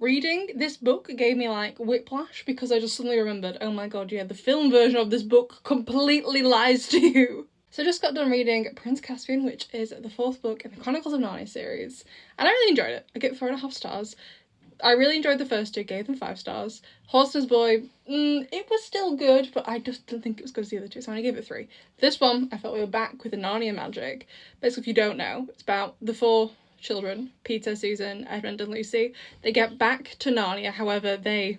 reading this book gave me like whiplash, because I just suddenly remembered, oh my god, yeah, the film version of this book completely lies to you. So I just got done reading Prince Caspian, which is the 4th book in the Chronicles of Narnia series, and I really enjoyed it. I give it 4.5 stars. I really enjoyed the first 2, gave them 5 stars. Horse's Boy, it was still good, but I just didn't think it was good as the other 2, so I'm gonna give it 3. This one, I felt we were back with the Narnia magic. Basically, if you don't know, it's about the 4 children, Peter, Susan, Edmund and Lucy. They get back to Narnia, however, they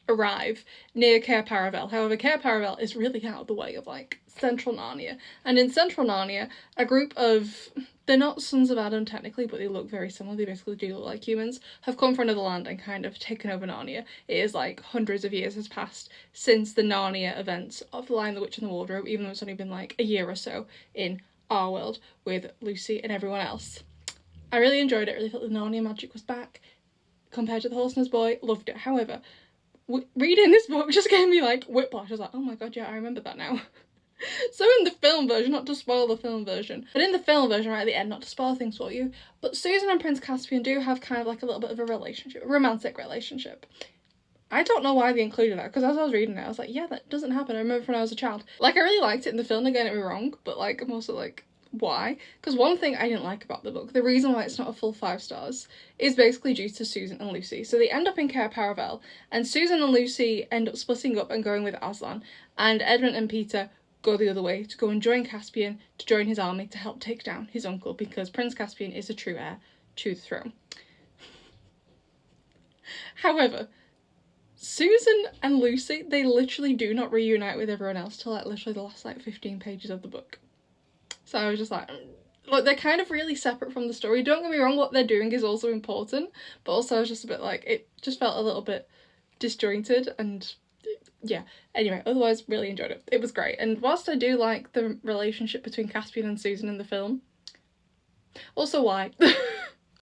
arrive near Cair Paravel. However, Cair Paravel is really out of the way of, like, central Narnia. And in central Narnia, a group of, they're not sons of Adam technically, but they look very similar, they basically do look like humans, have come from another land and kind of taken over Narnia. It is like hundreds of years has passed since the Narnia events of The Lion, the Witch and the Wardrobe, even though it's only been like a year or so in our world with Lucy and everyone else. I really enjoyed it. I really felt the Narnia magic was back compared to The Horse and His Boy. Loved it. However, reading this book just gave me like whiplash. I was like, oh my god, yeah, I remember that now. So in the film version, not to spoil the film version, but in the film version right at the end, not to spoil things for you, but Susan and Prince Caspian do have kind of like a little bit of a relationship, a romantic relationship. I don't know why they included that, because as I was reading it, I was like, yeah, that doesn't happen. I remember when I was a child. Like, I really liked it in the film, don't get me wrong, but like, I'm also like, why? Because one thing I didn't like about the book, the reason why it's not a full 5 stars, is basically due to Susan and Lucy. So they end up in Cair Paravel, and Susan and Lucy end up splitting up and going with Aslan, and Edmund and Peter go the other way to go and join Caspian, to join his army to help take down his uncle, because Prince Caspian is a true heir to the throne. However, Susan and Lucy, they literally do not reunite with everyone else till like literally the last like 15 pages of the book. So I was just like, look, they're kind of really separate from the story. Don't get me wrong, what they're doing is also important, but also I was just a bit like, it just felt a little bit disjointed, and yeah. Anyway, otherwise really enjoyed it. It was great. And whilst I do like the relationship between Caspian and Susan in the film, also why?